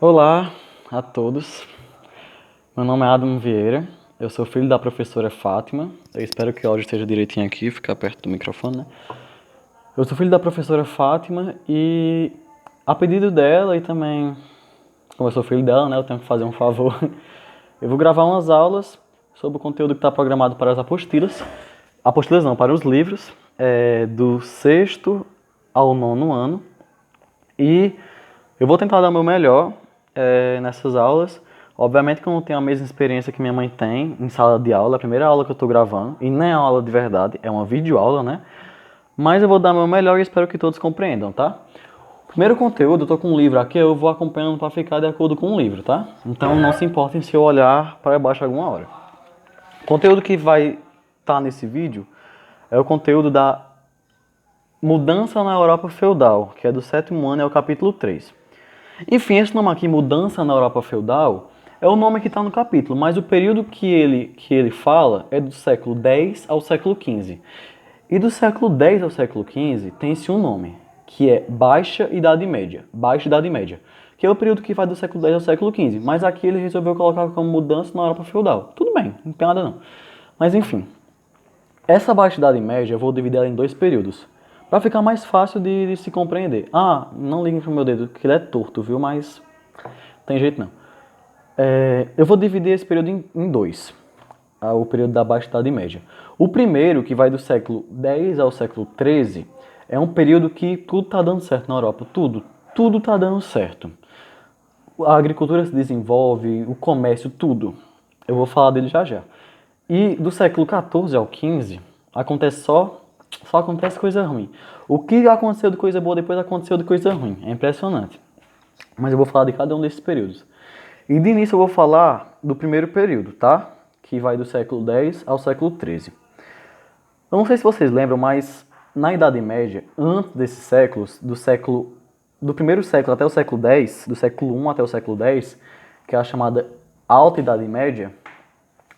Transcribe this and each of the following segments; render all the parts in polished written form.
Olá a todos, meu nome é Adam Vieira, eu sou filho da professora Fátima, eu espero que o áudio esteja direitinho aqui, ficar perto do microfone, né? Eu sou filho da professora Fátima e a pedido dela e também, como eu sou filho dela, né, eu tenho que fazer um favor. Eu vou gravar umas aulas sobre o conteúdo que está programado para as apostilas não, para os livros, do sexto ao nono ano. E eu vou tentar dar o meu melhor nessas aulas. Obviamente que eu não tenho a mesma experiência que minha mãe tem em sala de aula, é a primeira aula que eu estou gravando, e nem é aula de verdade, é uma videoaula, né? Mas eu vou dar o meu melhor e espero que todos compreendam, tá? Primeiro conteúdo, eu tô com um livro aqui, eu vou acompanhando para ficar de acordo com o livro, tá? Então não se importem se eu olhar para baixo alguma hora. O conteúdo que vai estar nesse vídeo é o conteúdo da Mudança na Europa Feudal, que é do sétimo ano, é o capítulo 3. Enfim, esse nome aqui, Mudança na Europa Feudal, é o nome que está no capítulo, mas o período que ele fala é do século X ao século XV. E do século X ao século XV tem-se um nome, que é Baixa Idade Média. Baixa Idade Média, que é o período que vai do século X ao século XV. Mas aqui ele resolveu colocar como Mudança na Europa Feudal. Tudo bem, não tem nada não. Mas enfim, essa Baixa Idade Média eu vou dividir ela em dois períodos, para ficar mais fácil de se compreender. Ah, não liguem pro meu dedo, que ele é torto, viu? Mas tem jeito não. Eu vou dividir esse período em dois. O período da Baixa Idade Média. O primeiro, que vai do século X ao século XIII, é um período que tudo está dando certo na Europa. Tudo está dando certo. A agricultura se desenvolve, o comércio, tudo. Eu vou falar dele já já. E do século XIV ao XV, acontece só acontece coisa ruim. O que aconteceu de coisa boa depois aconteceu de coisa ruim. É impressionante. Mas eu vou falar de cada um desses períodos. E de início eu vou falar do primeiro período, tá? Que vai do século X ao século XIII. Eu não sei se vocês lembram, mas na Idade Média, antes desses séculos, do primeiro século até o século X, do século I até o século X, que é a chamada Alta Idade Média,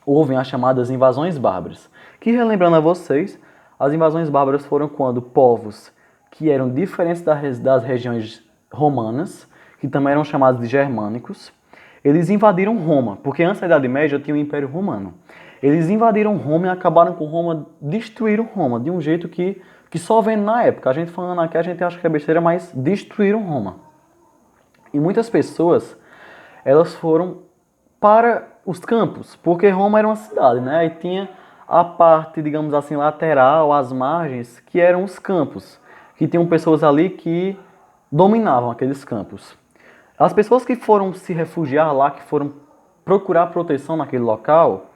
houve as chamadas invasões bárbaras. Que, relembrando a vocês, as invasões bárbaras foram quando povos que eram diferentes das regiões romanas, que também eram chamados de germânicos, eles invadiram Roma, porque antes da Idade Média tinha o Império Romano. Eles invadiram Roma e acabaram com Roma, destruíram Roma, de um jeito que só vendo na época. A gente falando aqui, a gente acha que é besteira, mas destruíram Roma. E muitas pessoas, elas foram para os campos, porque Roma era uma cidade, né? E tinha a parte, digamos assim, lateral, as margens, que eram os campos, que tinham pessoas ali que dominavam aqueles campos. As pessoas que foram se refugiar lá, que foram procurar proteção naquele local,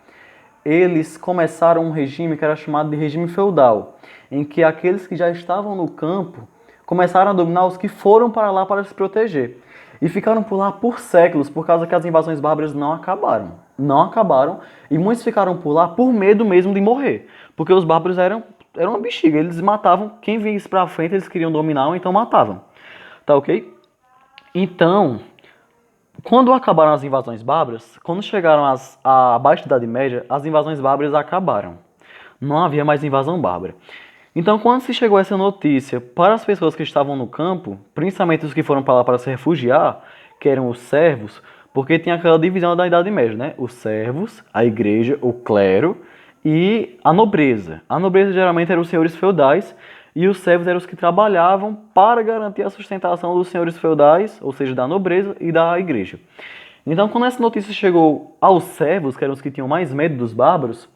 eles começaram um regime que era chamado de regime feudal, em que aqueles que já estavam no campo começaram a dominar os que foram para lá para se proteger. E ficaram por lá por séculos, por causa que as invasões bárbaras não acabaram. Não acabaram, e muitos ficaram por lá por medo mesmo de morrer. Porque os bárbaros eram uma bexiga, eles matavam, quem vinha pra frente eles queriam dominar, ou então matavam. Tá ok? Então, quando acabaram as invasões bárbaras, quando chegaram à Baixa Idade Média, as invasões bárbaras acabaram. Não havia mais invasão bárbara. Então, quando se chegou essa notícia para as pessoas que estavam no campo, principalmente os que foram para lá para se refugiar, que eram os servos, porque tinha aquela divisão da Idade Média, né? Os servos, a igreja, o clero e a nobreza. A nobreza geralmente eram os senhores feudais e os servos eram os que trabalhavam para garantir a sustentação dos senhores feudais, ou seja, da nobreza e da igreja. Então, quando essa notícia chegou aos servos, que eram os que tinham mais medo dos bárbaros,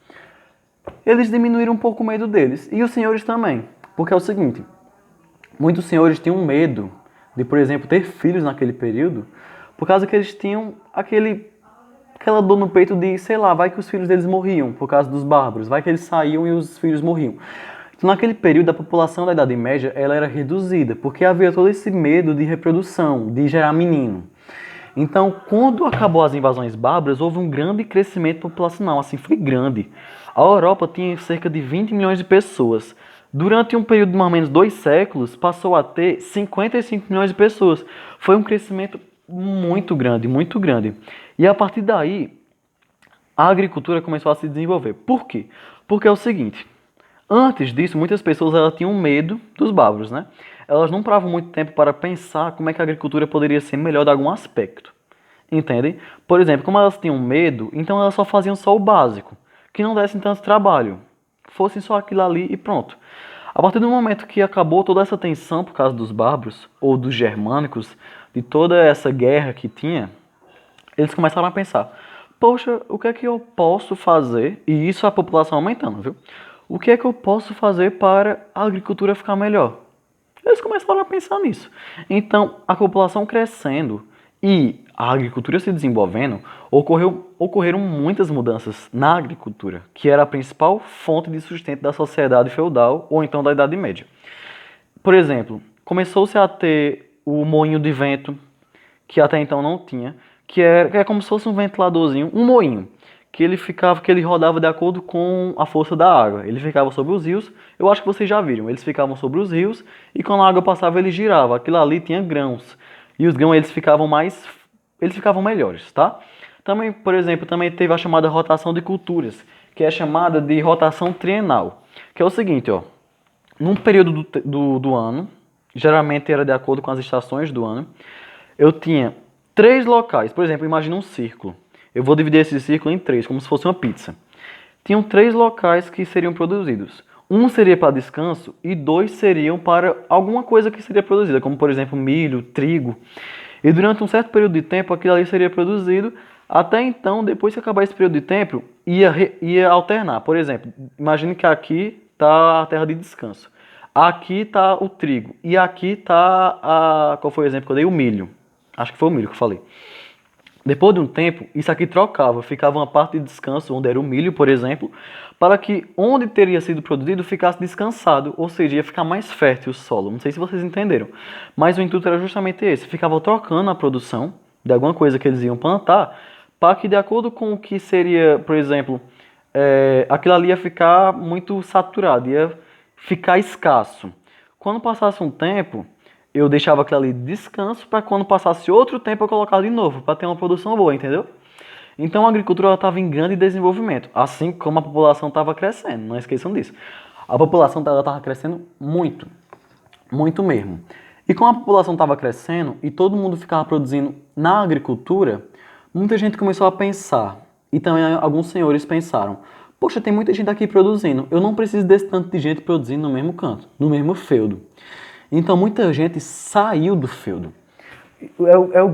eles diminuíram um pouco o medo deles. E os senhores também. Porque é o seguinte, muitos senhores tinham medo de, por exemplo, ter filhos naquele período, por causa que eles tinham aquela dor no peito de, sei lá, vai que os filhos deles morriam por causa dos bárbaros, vai que eles saíam e os filhos morriam. Então, naquele período, a população da Idade Média ela era reduzida, porque havia todo esse medo de reprodução, de gerar menino. Então, quando acabou as invasões bárbaras, houve um grande crescimento populacional, assim, foi grande. A Europa tinha cerca de 20 milhões de pessoas. Durante um período de mais ou menos 2 séculos, passou a ter 55 milhões de pessoas. Foi um crescimento muito grande, muito grande. E a partir daí, a agricultura começou a se desenvolver. Por quê? Porque é o seguinte, antes disso, muitas pessoas elas tinham medo dos bárbaros, né? Elas não paravam muito tempo para pensar como é que a agricultura poderia ser melhor de algum aspecto. Entendem? Por exemplo, como elas tinham medo, então elas só faziam só o básico, que não dessem tanto trabalho. Fossem só aquilo ali e pronto. A partir do momento que acabou toda essa tensão por causa dos bárbaros, ou dos germânicos, de toda essa guerra que tinha, eles começaram a pensar, poxa, o que é que eu posso fazer? E isso a população aumentando, viu? O que é que eu posso fazer para a agricultura ficar melhor? Eles começaram a pensar nisso. Então, a população crescendo e a agricultura se desenvolvendo, ocorreram muitas mudanças na agricultura, que era a principal fonte de sustento da sociedade feudal ou então da Idade Média. Por exemplo, começou-se a ter o moinho de vento, que até então não tinha, que é como se fosse um ventiladorzinho, um moinho, que ele rodava de acordo com a força da água. Ele ficava sobre os rios, eu acho que vocês já viram, eles ficavam sobre os rios e quando a água passava ele girava. Aquilo ali tinha grãos. E os grãos eles ficavam melhores, tá? Também, por exemplo, também teve a chamada rotação de culturas, que é chamada de rotação trienal, que é o seguinte, ó, num período do ano, geralmente era de acordo com as estações do ano, eu tinha 3 locais. Por exemplo, imagina um círculo. Eu vou dividir esse círculo em 3, como se fosse uma pizza. Tinham 3 locais que seriam produzidos. Um seria para descanso e 2 seriam para alguma coisa que seria produzida, como por exemplo milho, trigo. E durante um certo período de tempo aquilo ali seria produzido. Até então, depois que acabar esse período de tempo, ia alternar. Por exemplo, imagine que aqui está a terra de descanso. Aqui está o trigo. E aqui está qual foi o exemplo que eu dei? O milho. Acho que foi o milho que eu falei. Depois de um tempo, isso aqui trocava. Ficava uma parte de descanso, onde era o milho, por exemplo, para que onde teria sido produzido ficasse descansado, ou seja, ia ficar mais fértil o solo. Não sei se vocês entenderam, mas o intuito era justamente esse. Ficava trocando a produção de alguma coisa que eles iam plantar, para que de acordo com o que seria, por exemplo, aquilo ali ia ficar muito saturado, ia ficar escasso. Quando passasse um tempo, eu deixava aquilo ali de descanso para quando passasse outro tempo eu colocar de novo, para ter uma produção boa, entendeu? Então a agricultura estava em grande desenvolvimento, assim como a população estava crescendo, não esqueçam disso. A população estava crescendo muito, muito mesmo. E como a população estava crescendo e todo mundo ficava produzindo na agricultura, muita gente começou a pensar, e também alguns senhores pensaram, poxa, tem muita gente aqui produzindo, eu não preciso desse tanto de gente produzindo no mesmo canto, no mesmo feudo. Então muita gente saiu do feudo. É o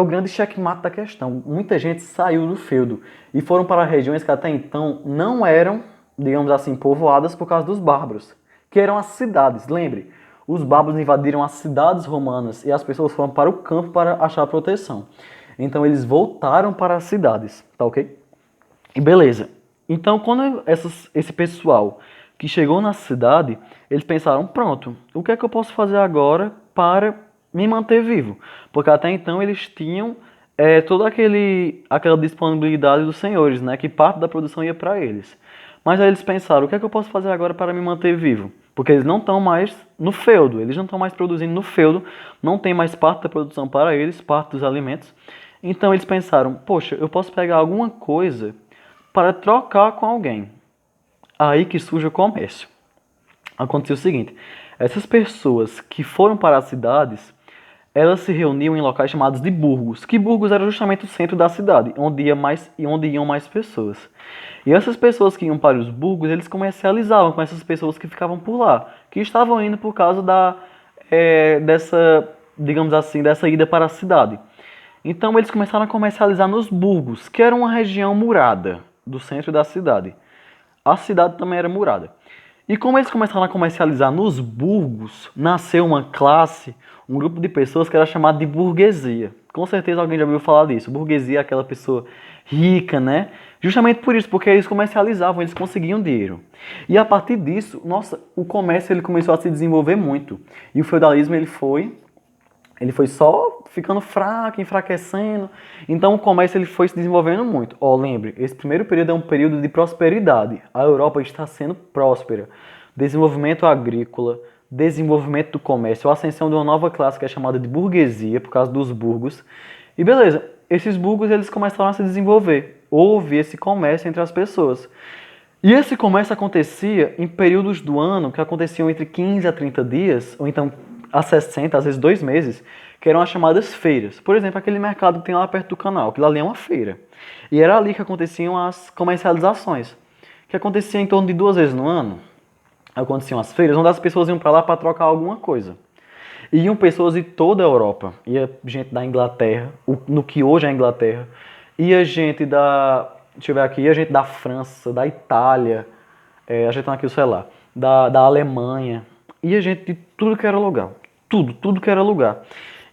grande checkmate da questão. Muita gente saiu do feudo e foram para regiões que até então não eram, digamos assim, povoadas por causa dos bárbaros, que eram as cidades. Lembre, os bárbaros invadiram as cidades romanas e as pessoas foram para o campo para achar proteção. Então eles voltaram para as cidades, tá ok? E beleza. Então quando esse pessoal que chegou na cidade, eles pensaram, pronto, o que é que eu posso fazer agora para me manter vivo? Porque até então eles tinham toda aquela disponibilidade dos senhores, né? Que parte da produção ia para eles. Mas aí eles pensaram, o que é que eu posso fazer agora para me manter vivo? Porque eles não estão mais no feudo, eles não estão mais produzindo no feudo, não tem mais parte da produção para eles, parte dos alimentos. Então eles pensaram, poxa, eu posso pegar alguma coisa para trocar com alguém. Aí que surge o comércio. Aconteceu o seguinte, essas pessoas que foram para as cidades, elas se reuniam em locais chamados de burgos, que burgos era justamente o centro da cidade, onde iam mais pessoas. E essas pessoas que iam para os burgos, eles comercializavam com essas pessoas que ficavam por lá, que estavam indo por causa dessa, digamos assim, dessa ida para a cidade. Então eles começaram a comercializar nos burgos, que era uma região murada do centro da cidade. A cidade também era murada. E como eles começaram a comercializar nos burgos, nasceu uma classe, um grupo de pessoas que era chamado de burguesia. Com certeza alguém já ouviu falar disso. Burguesia é aquela pessoa rica, né? Justamente por isso, porque eles comercializavam, eles conseguiam dinheiro. E a partir disso, nossa, o comércio ele começou a se desenvolver muito. E o feudalismo ele foi só ficando fraco, enfraquecendo. Então o comércio ele foi se desenvolvendo muito. Lembre, esse primeiro período é um período de prosperidade. A Europa está sendo próspera. Desenvolvimento agrícola, desenvolvimento do comércio, a ascensão de uma nova classe que é chamada de burguesia, por causa dos burgos. E beleza, esses burgos eles começaram a se desenvolver. Houve esse comércio entre as pessoas. E esse comércio acontecia em períodos do ano que aconteciam entre 15 a 30 dias, ou então a 60, às vezes 2 meses, que eram as chamadas feiras. Por exemplo, aquele mercado que tem lá perto do canal, aquilo ali é uma feira. E era ali que aconteciam as comercializações, que acontecia em torno de 2 vezes no ano. Aconteciam as feiras, onde as pessoas iam para lá para trocar alguma coisa. E iam pessoas de toda a Europa. Ia gente da Inglaterra, no que hoje é a Inglaterra. Ia gente da... Deixa eu ver aqui. Ia gente da França, da Itália. A gente tá aqui, sei lá. Da Alemanha. Ia gente de tudo que era lugar. Tudo que era lugar.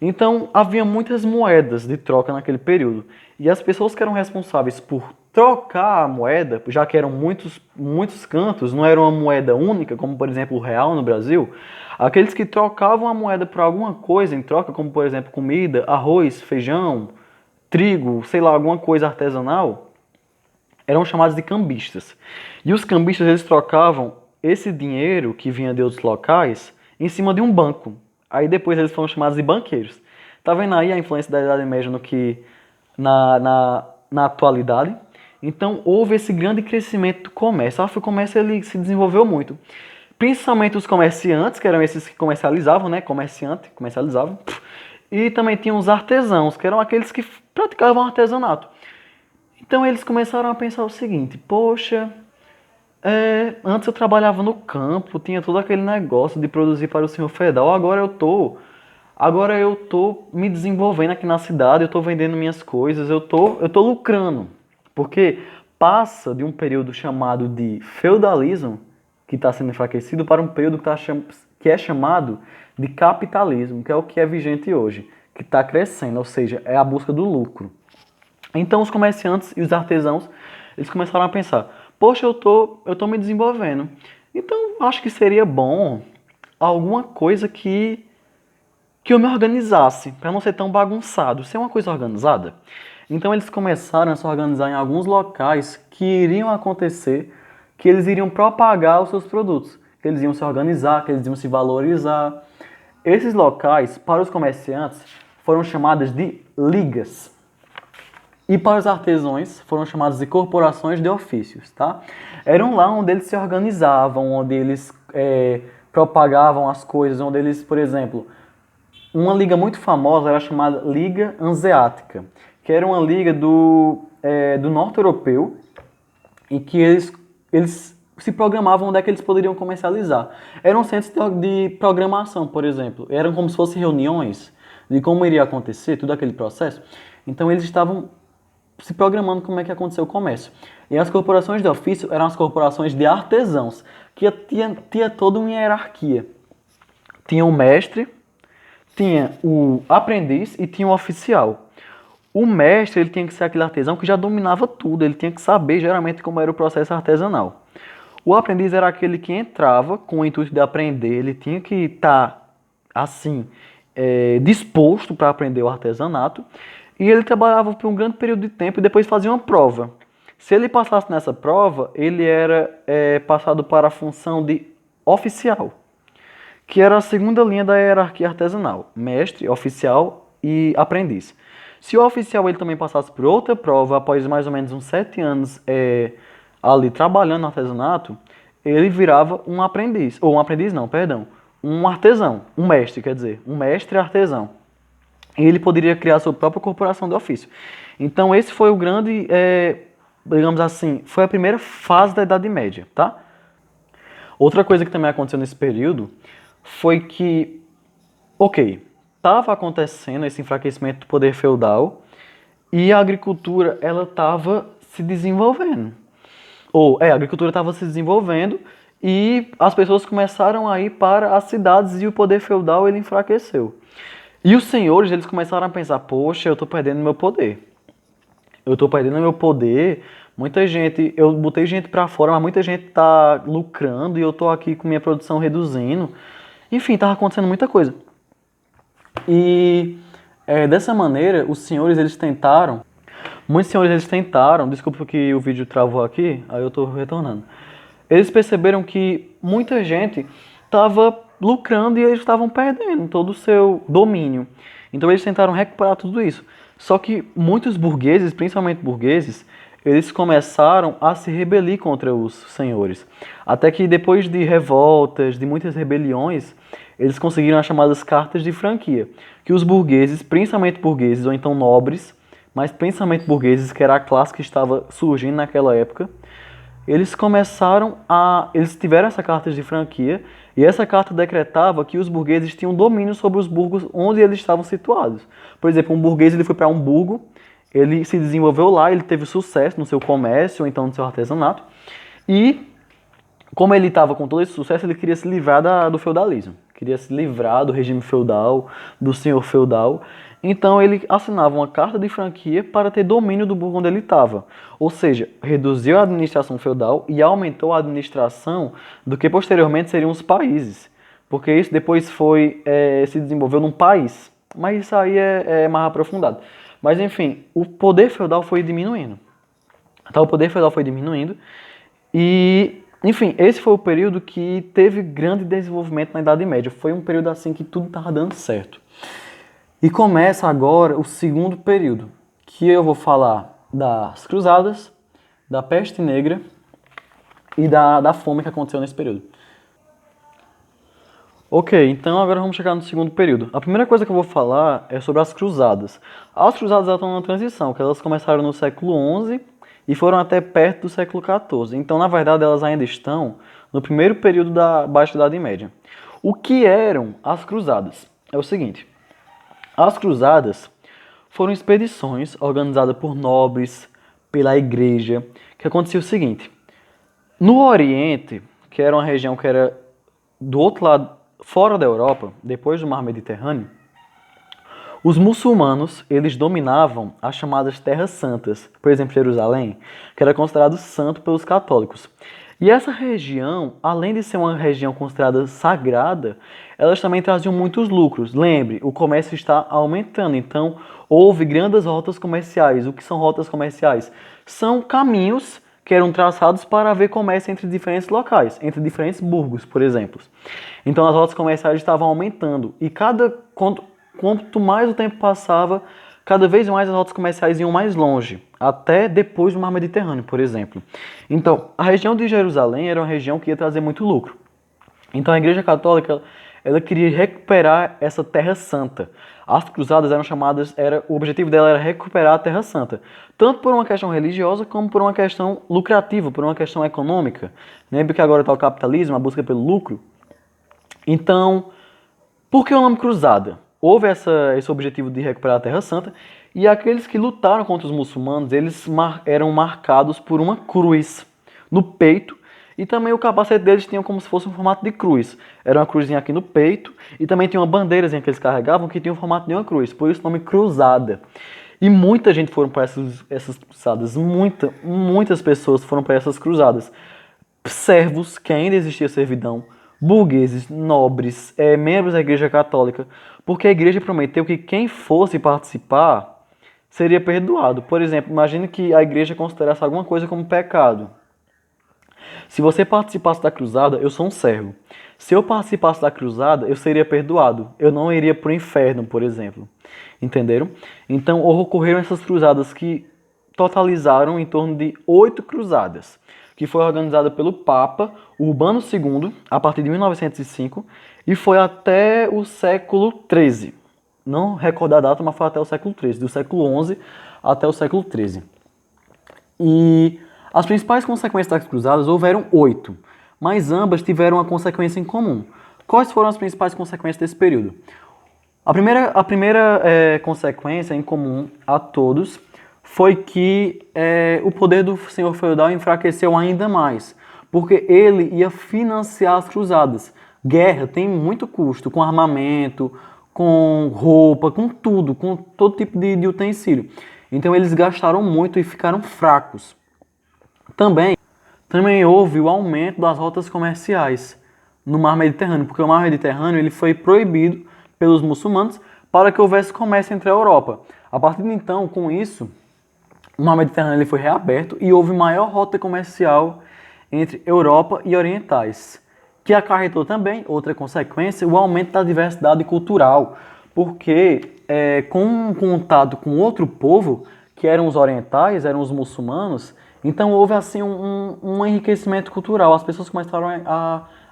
Então, havia muitas moedas de troca naquele período. E as pessoas que eram responsáveis por trocar a moeda, já que eram muitos cantos, não era uma moeda única, como por exemplo o real no Brasil, aqueles que trocavam a moeda por alguma coisa em troca, como por exemplo comida, arroz, feijão, trigo, sei lá, alguma coisa artesanal, eram chamados de cambistas. E os cambistas, eles trocavam esse dinheiro que vinha de outros locais em cima de um banco. Aí depois eles foram chamados de banqueiros. Tá vendo aí a influência da Idade Média no que na atualidade? Então houve esse grande crescimento do comércio. O comércio ele se desenvolveu muito. Principalmente os comerciantes, que eram esses que comercializavam, né? Comercializavam. E também tinham os artesãos, que eram aqueles que praticavam artesanato. Então eles começaram a pensar o seguinte: poxa, antes eu trabalhava no campo, tinha todo aquele negócio de produzir para o senhor feudal, agora eu tô me desenvolvendo aqui na cidade, eu tô vendendo minhas coisas, eu tô lucrando. Porque passa de um período chamado de feudalismo, que está sendo enfraquecido, para um período que é chamado de capitalismo, que é o que é vigente hoje, que está crescendo, ou seja, é a busca do lucro. Então os comerciantes e os artesãos, eles começaram a pensar: poxa, eu tô me desenvolvendo, então acho que seria bom alguma coisa que eu me organizasse, para não ser tão bagunçado, ser uma coisa organizada. Então eles começaram a se organizar em alguns locais que iriam acontecer, que eles iriam propagar os seus produtos, que eles iam se organizar, que eles iam se valorizar. Esses locais, para os comerciantes, foram chamados de ligas. E para os artesãos, foram chamados de corporações de ofícios, tá? Eram lá onde eles se organizavam, onde eles propagavam as coisas, onde eles, por exemplo, uma liga muito famosa era chamada Liga Hanseática, que era uma liga do norte europeu, em que eles se programavam onde é que eles poderiam comercializar. Eram centros de programação, por exemplo. Eram como se fossem reuniões de como iria acontecer, todo aquele processo. Então eles estavam se programando como é que ia acontecer o comércio. E as corporações de ofício eram as corporações de artesãos, que tinha toda uma hierarquia. Tinha o mestre, tinha o aprendiz e tinha o oficial. O mestre, ele tinha que ser aquele artesão que já dominava tudo, ele tinha que saber geralmente como era o processo artesanal. O aprendiz era aquele que entrava com o intuito de aprender, ele tinha que estar, assim, disposto para aprender o artesanato, e ele trabalhava por um grande período de tempo e depois fazia uma prova. Se ele passasse nessa prova, ele era passado para a função de oficial, que era a segunda linha da hierarquia artesanal: mestre, oficial e aprendiz. Se o oficial ele também passasse por outra prova, após mais ou menos uns 7 anos ali trabalhando no artesanato, ele virava um aprendiz, ou um aprendiz não, perdão, um artesão, um mestre, quer dizer, um mestre artesão. E ele poderia criar sua própria corporação de ofício. Então esse foi o grande, digamos assim, foi a primeira fase da Idade Média, tá? Outra coisa que também aconteceu nesse período foi que, estava acontecendo esse enfraquecimento do poder feudal e a agricultura ela estava se desenvolvendo. A agricultura estava se desenvolvendo e as pessoas começaram a ir para as cidades e o poder feudal ele enfraqueceu. E os senhores eles começaram a pensar: poxa, eu estou perdendo meu poder. Muita gente, eu botei gente para fora, mas muita gente está lucrando e eu estou aqui com minha produção reduzindo. Enfim, estava acontecendo muita coisa. E dessa maneira, muitos senhores eles tentaram, desculpa que o vídeo travou aqui, aí eu estou retornando. Eles perceberam que muita gente estava lucrando e eles estavam perdendo todo o seu domínio. Então eles tentaram recuperar tudo isso. Só que muitos burgueses, principalmente burgueses, eles começaram a se rebelir contra os senhores. Até que depois de revoltas, de muitas rebeliões, eles conseguiram as chamadas cartas de franquia, que os burgueses, principalmente burgueses ou então nobres, mas principalmente burgueses, que era a classe que estava surgindo naquela época, eles tiveram essa carta de franquia, e essa carta decretava que os burgueses tinham domínio sobre os burgos onde eles estavam situados. Por exemplo, um burguês ele foi para um burgo, ele se desenvolveu lá, ele teve sucesso no seu comércio, ou então no seu artesanato, e como ele estava com todo esse sucesso, ele queria se livrar do feudalismo, queria se livrar do regime feudal, do senhor feudal. Então ele assinava uma carta de franquia para ter domínio do burgo onde ele estava. Ou seja, reduziu a administração feudal e aumentou a administração do que posteriormente seriam os países. Porque isso depois se desenvolveu num país. Mas isso aí é mais aprofundado. Mas enfim, o poder feudal foi diminuindo. Então o poder feudal foi diminuindo e... Enfim, esse foi o período que teve grande desenvolvimento na Idade Média. Foi um período assim que tudo estava dando certo. E começa agora o segundo período, que eu vou falar das Cruzadas, da Peste Negra e da fome que aconteceu nesse período. Ok, então agora vamos chegar no segundo período. A primeira coisa que eu vou falar é sobre as Cruzadas. As Cruzadas estão na transição, que elas começaram no século XI e foram até perto do século XIV. Então, na verdade, elas ainda estão no primeiro período da Baixa Idade Média. O que eram as Cruzadas? É o seguinte, as Cruzadas foram expedições organizadas por nobres, pela igreja, que acontecia o seguinte, no Oriente, que era uma região que era do outro lado, fora da Europa, depois do Mar Mediterrâneo, os muçulmanos, eles dominavam as chamadas Terras Santas, por exemplo, Jerusalém, que era considerado santo pelos católicos. E essa região, além de ser uma região considerada sagrada, elas também traziam muitos lucros. Lembre, o comércio está aumentando, então houve grandes rotas comerciais. O que são rotas comerciais? São caminhos que eram traçados para haver comércio entre diferentes locais, entre diferentes burgos, por exemplo. Então as rotas comerciais estavam aumentando e quanto mais o tempo passava, cada vez mais as rotas comerciais iam mais longe, até depois do Mar Mediterrâneo, por exemplo. Então, a região de Jerusalém era uma região que ia trazer muito lucro. Então, a Igreja Católica, ela queria recuperar essa Terra Santa. As cruzadas eram chamadas, o objetivo dela era recuperar a Terra Santa, tanto por uma questão religiosa como por uma questão lucrativa, por uma questão econômica. Lembre que agora está o capitalismo, a busca pelo lucro. Então, por que o nome cruzada? Houve esse objetivo de recuperar a Terra Santa, e aqueles que lutaram contra os muçulmanos, eles eram marcados por uma cruz no peito, e também o capacete deles tinha como se fosse um formato de cruz. Era uma cruzinha aqui no peito, e também tinha uma bandeirazinha que eles carregavam que tinha o formato de uma cruz, por isso o nome cruzada. E muita gente foram para essas cruzadas, muitas pessoas foram para essas cruzadas. Servos, que ainda existia servidão, burgueses, nobres, membros da Igreja Católica, porque a igreja prometeu que quem fosse participar seria perdoado. Por exemplo, imagine que a igreja considerasse alguma coisa como pecado. Se você participasse da cruzada, eu sou um servo. Se eu participasse da cruzada, eu seria perdoado. Eu não iria para o inferno, por exemplo. Entenderam? Então, ocorreram essas cruzadas que totalizaram em torno de 8 cruzadas, que foi organizada pelo Papa Urbano II, a partir de 1905, e foi até o século XIII. Não recordo a data, mas foi até o século XIII, do século XI até o século XIII. E as principais consequências das cruzadas houveram 8, mas ambas tiveram uma consequência em comum. Quais foram as principais consequências desse período? A primeira consequência em comum a todos foi que o poder do senhor feudal enfraqueceu ainda mais, porque ele ia financiar as cruzadas. Guerra tem muito custo, com armamento, com roupa, com tudo, com todo tipo de utensílio. Então eles gastaram muito e ficaram fracos. Também houve o aumento das rotas comerciais no Mar Mediterrâneo, porque o Mar Mediterrâneo ele foi proibido pelos muçulmanos para que houvesse comércio entre a Europa. A partir de então, com isso, o Mar Mediterrâneo ele foi reaberto e houve maior rota comercial entre Europa e orientais, que acarretou também, outra consequência, o aumento da diversidade cultural, porque com um contato com outro povo, que eram os orientais, eram os muçulmanos, então houve assim um enriquecimento cultural, as pessoas começaram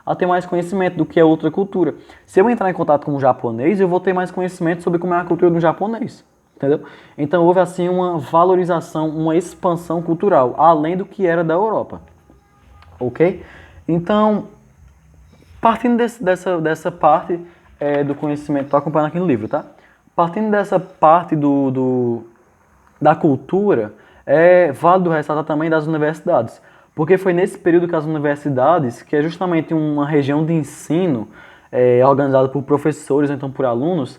a a ter mais conhecimento do que é outra cultura. Se eu entrar em contato com o japonês, eu vou ter mais conhecimento sobre como é a cultura do japonês. Entendeu? Então houve assim uma valorização, uma expansão cultural, além do que era da Europa. Ok? Então, partindo dessa parte do conhecimento, estou acompanhando aqui no livro, tá? Partindo dessa parte da cultura, é válido ressaltar também das universidades. Porque foi nesse período que as universidades, que é justamente uma região de ensino organizada por professores, então por alunos,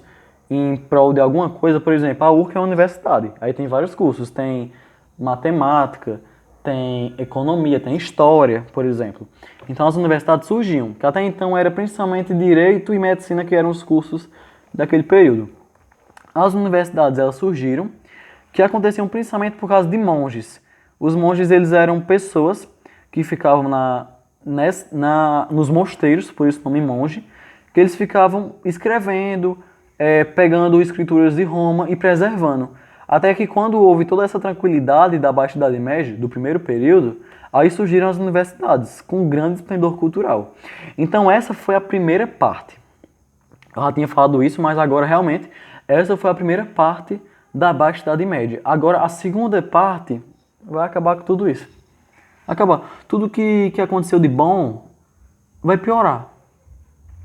em prol de alguma coisa, por exemplo, a URC é uma universidade, aí tem vários cursos, tem matemática, tem economia, tem história, por exemplo. Então as universidades surgiam, que até então era principalmente direito e medicina que eram os cursos daquele período. As universidades elas surgiram, que aconteciam principalmente por causa de monges. Os monges eles eram pessoas que ficavam nos mosteiros, por isso o nome monge, que eles ficavam escrevendo, pegando escrituras de Roma e preservando. Até que quando houve toda essa tranquilidade da Baixa Idade Média, do primeiro período, aí surgiram as universidades, com grande esplendor cultural. Então essa foi a primeira parte. Eu já tinha falado isso, mas agora realmente, essa foi a primeira parte da Baixa Idade Média. Agora a segunda parte vai acabar com tudo isso. Acabar. Tudo que aconteceu de bom vai piorar.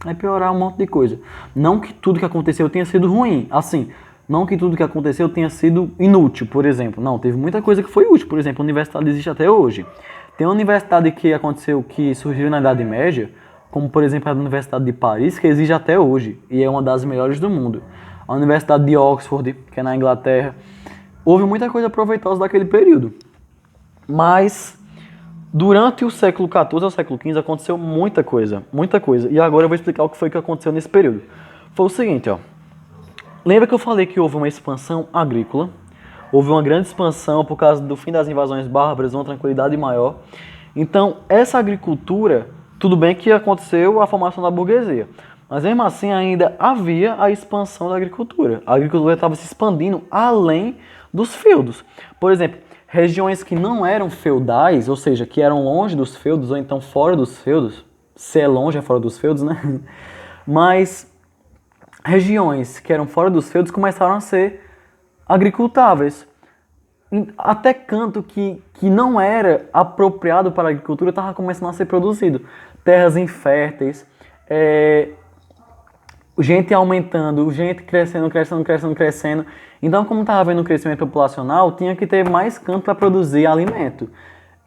Vai piorar um monte de coisa. Não que tudo que aconteceu tenha sido ruim. Assim, não que tudo que aconteceu tenha sido inútil, por exemplo. Não, teve muita coisa que foi útil. Por exemplo, a universidade existe até hoje. Tem uma universidade que aconteceu, que surgiu na Idade Média, como por exemplo a Universidade de Paris, que existe até hoje. E é uma das melhores do mundo. A Universidade de Oxford, que é na Inglaterra. Houve muita coisa proveitosa daquele período. Mas durante o século XIV ao século XV aconteceu muita coisa, muita coisa. E agora eu vou explicar o que foi que aconteceu nesse período. Foi o seguinte, ó. Lembra que eu falei que houve uma expansão agrícola? Houve uma grande expansão por causa do fim das invasões bárbaras, uma tranquilidade maior. Então, essa agricultura, tudo bem que aconteceu a formação da burguesia, mas mesmo assim ainda havia a expansão da agricultura. A agricultura estava se expandindo além dos feudos. Por exemplo, regiões que não eram feudais, ou seja, que eram longe dos feudos, ou então fora dos feudos, se é longe é fora dos feudos, né? Mas regiões que eram fora dos feudos começaram a ser agricultáveis. Até canto que não era apropriado para a agricultura estava começando a ser produzido. Terras inférteis, gente aumentando, gente crescendo. Então, como estava havendo um crescimento populacional, tinha que ter mais canto para produzir alimento.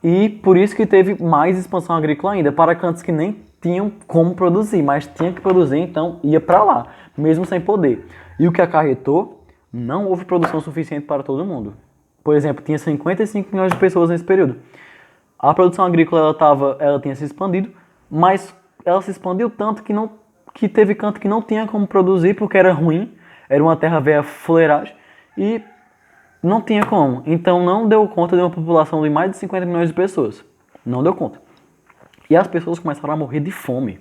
E por isso que teve mais expansão agrícola ainda, para cantos que nem tinham como produzir, mas tinha que produzir, então ia para lá, mesmo sem poder. E o que acarretou, não houve produção suficiente para todo mundo. Por exemplo, tinha 55 milhões de pessoas nesse período. A produção agrícola ela tinha se expandido, mas ela se expandiu tanto que teve canto que não tinha como produzir porque era ruim, era uma terra velha fuleiragem e não tinha como. Então não deu conta de uma população de mais de 50 milhões de pessoas. Não deu conta. E as pessoas começaram a morrer de fome.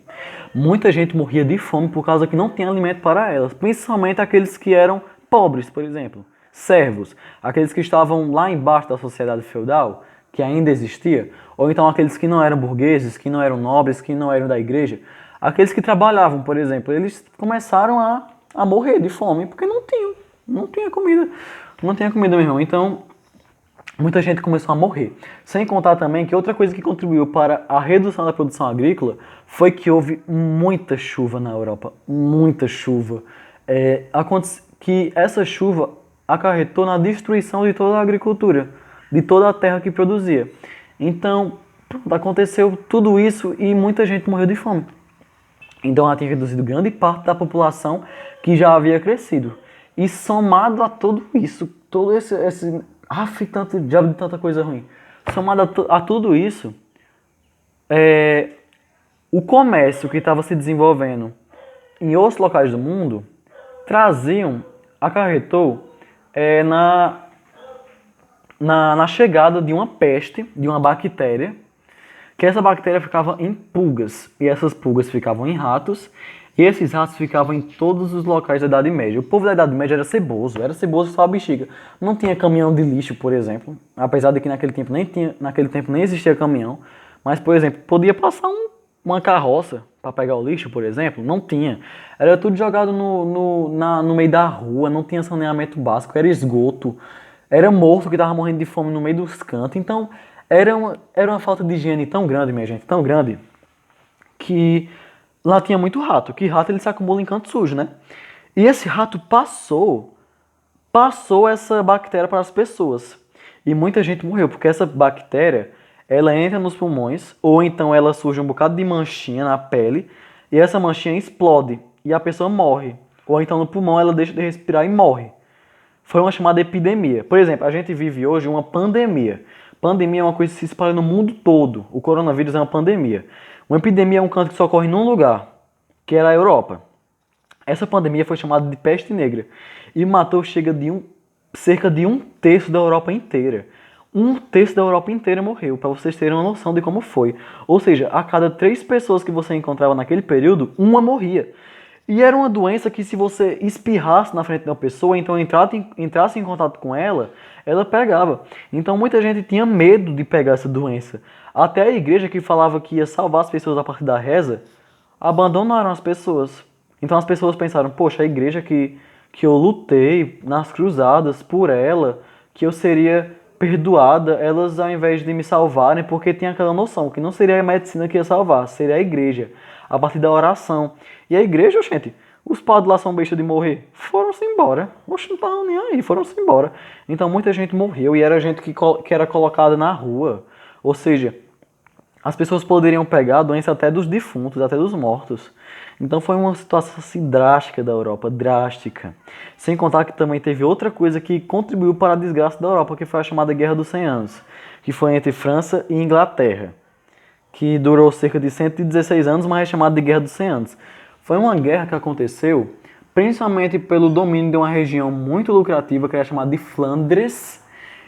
Muita gente morria de fome por causa que não tinha alimento para elas, principalmente aqueles que eram pobres, por exemplo, servos, aqueles que estavam lá embaixo da sociedade feudal, que ainda existia, ou então aqueles que não eram burgueses, que não eram nobres, que não eram da igreja, aqueles que trabalhavam, por exemplo, eles começaram a morrer de fome porque não tinha comida, não tinha comida mesmo. Então, muita gente começou a morrer. Sem contar também que outra coisa que contribuiu para a redução da produção agrícola foi que houve muita chuva na Europa, muita chuva. Que essa chuva acarretou na destruição de toda a agricultura, de toda a terra que produzia. Então, aconteceu tudo isso e muita gente morreu de fome. Então, ela tinha reduzido grande parte da população que já havia crescido. E somado a tudo isso, todo esse tanto diabo de tanta coisa ruim, somado a tudo isso, o comércio que estava se desenvolvendo em outros locais do mundo acarretou na chegada de uma peste, de uma bactéria, que essa bactéria ficava em pulgas, e essas pulgas ficavam em ratos, e esses ratos ficavam em todos os locais da Idade Média. O povo da Idade Média era ceboso só a bexiga. Não tinha caminhão de lixo, por exemplo, apesar de que naquele tempo nem existia caminhão, mas, por exemplo, podia passar uma carroça para pegar o lixo, por exemplo, não tinha. Era tudo jogado no meio da rua, não tinha saneamento básico, era esgoto, era morto que tava morrendo de fome no meio dos cantos. Então, era uma falta de higiene tão grande, minha gente, tão grande, que lá tinha muito rato, que rato ele se acumula em canto sujo, né? E esse rato passou essa bactéria para as pessoas. E muita gente morreu, porque essa bactéria, ela entra nos pulmões, ou então ela surge um bocado de manchinha na pele, e essa manchinha explode, e a pessoa morre. Ou então no pulmão ela deixa de respirar e morre. Foi uma chamada epidemia. Por exemplo, a gente vive hoje uma pandemia. Pandemia é uma coisa que se espalha no mundo todo. O coronavírus é uma pandemia. Uma epidemia é um canto que só ocorre num lugar, que era a Europa. Essa pandemia foi chamada de peste negra e matou cerca de um terço da Europa inteira. Um terço da Europa inteira morreu, para vocês terem uma noção de como foi. Ou seja, a cada 3 pessoas que você encontrava naquele período, uma morria. E era uma doença que, se você espirrasse na frente de uma pessoa, então entrasse em contato com ela, ela pegava. Então muita gente tinha medo de pegar essa doença. Até a igreja, que falava que ia salvar as pessoas a partir da reza, abandonaram as pessoas. Então as pessoas pensaram, poxa, a igreja que eu lutei nas cruzadas por ela, que eu seria perdoada, elas, ao invés de me salvarem, porque tinha aquela noção que não seria a medicina que ia salvar, seria a igreja, a partir da oração. E a igreja, gente, os padres lá são bestas de morrer, foram-se embora. Oxe, não estavam nem aí, foram-se embora. Então muita gente morreu, e era gente que era colocada na rua. Ou seja, as pessoas poderiam pegar a doença até dos defuntos, até dos mortos. Então foi uma situação assim drástica da Europa, drástica. Sem contar que também teve outra coisa que contribuiu para a desgraça da Europa, que foi a chamada Guerra dos 100 Anos, que foi entre França e Inglaterra, que durou cerca de 116 anos, mas é chamada de Guerra dos 100 Anos. Foi uma guerra que aconteceu principalmente pelo domínio de uma região muito lucrativa, que era chamada de Flandres,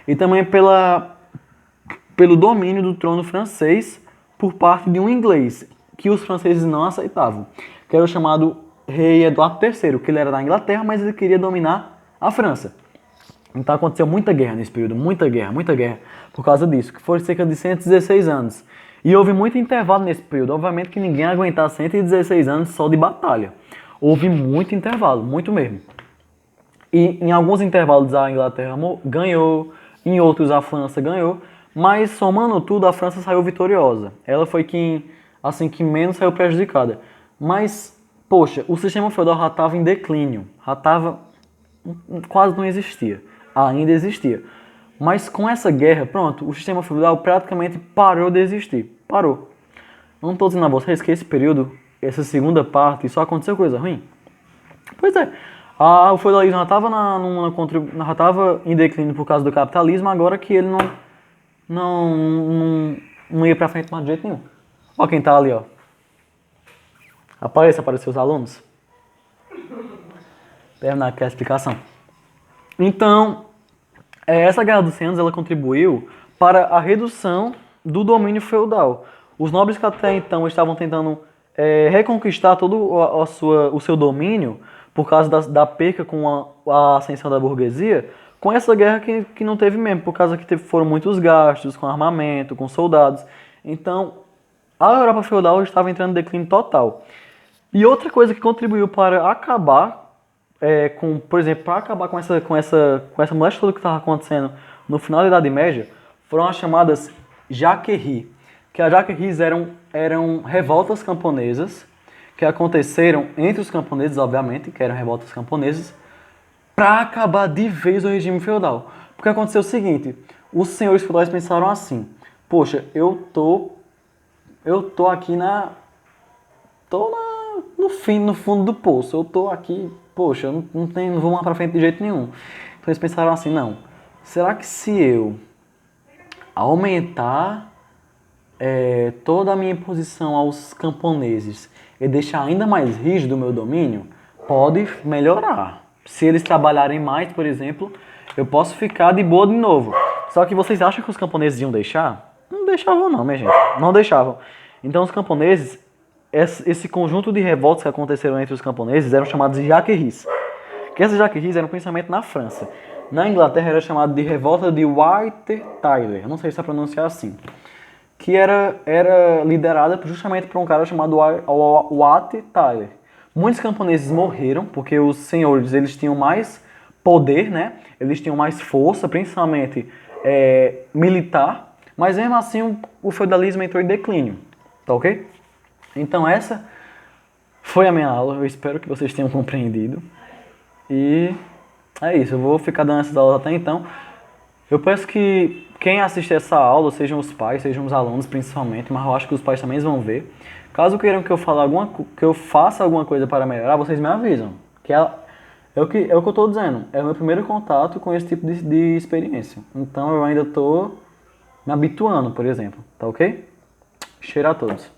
e também pelo domínio do trono francês por parte de um inglês, que os franceses não aceitavam, que era o chamado rei Eduardo III, que ele era da Inglaterra, mas ele queria dominar a França. Então aconteceu muita guerra nesse período, muita guerra, por causa disso, que foi cerca de 116 anos. E houve muito intervalo nesse período, obviamente que ninguém ia aguentar 116 anos só de batalha. Houve muito intervalo, muito mesmo. E em alguns intervalos a Inglaterra ganhou, em outros a França ganhou, mas somando tudo a França saiu vitoriosa. Ela foi quem menos saiu prejudicada. Mas, poxa, o sistema feudal já estava em declínio, quase não existia, ainda existia. Mas com essa guerra, pronto, o sistema feudal praticamente parou de existir, parou. Não estou dizendo a vocês que esse período, essa segunda parte, só aconteceu coisa ruim? Pois é, o feudalismo já estava em declínio por causa do capitalismo, agora que ele não ia pra frente mais de jeito nenhum. Ó quem tá ali, ó. Apareceu os alunos. Terminar aqui a explicação. Então, essa Guerra dos 100 Anos, ela contribuiu para a redução do domínio feudal. Os nobres que até então estavam tentando reconquistar todo o seu domínio por causa da perca com a ascensão da burguesia, com essa guerra que não teve mesmo, por causa que foram muitos gastos com armamento, com soldados. Então, a Europa feudal estava entrando em declínio total. E outra coisa que contribuiu para acabar com essa moléstia toda que estava acontecendo no final da Idade Média, foram as chamadas Jacqueries. Que as Jacqueries eram revoltas camponesas que aconteceram entre os camponeses, obviamente, que eram revoltas camponesas, para acabar de vez o regime feudal. Porque aconteceu o seguinte, os senhores feudais pensaram assim, poxa, eu tô aqui no fundo do poço, eu tô aqui, poxa, eu não vou mais pra frente de jeito nenhum. Então eles pensaram assim, não, será que se eu aumentar toda a minha imposição aos camponeses e deixar ainda mais rígido o meu domínio, pode melhorar. Se eles trabalharem mais, por exemplo, eu posso ficar de boa de novo. Só que vocês acham que os camponeses iam deixar? Não deixavam não, minha gente. Não deixavam. Então os camponeses, esse conjunto de revoltas que aconteceram entre os camponeses eram chamados de Jacqueries. Que essas Jacqueries eram principalmente na França. Na Inglaterra era chamado de revolta de White Tyler. Não sei se é pronunciar assim. que era liderada justamente por um cara chamado Wat Tyler. Muitos camponeses morreram porque os senhores eles tinham mais poder, né? Eles tinham mais força, principalmente militar, mas mesmo assim o feudalismo entrou em declínio, tá ok? Então essa foi a minha aula, eu espero que vocês tenham compreendido. E é isso, eu vou ficar dando essas aulas até então. Eu peço que quem assistir essa aula, sejam os pais, sejam os alunos principalmente, mas eu acho que os pais também vão ver. Caso queiram que eu faça alguma coisa para melhorar, vocês me avisam. É o que eu estou dizendo, é o meu primeiro contato com esse tipo de experiência. Então eu ainda estou me habituando, por exemplo, tá ok? Cheiro a todos.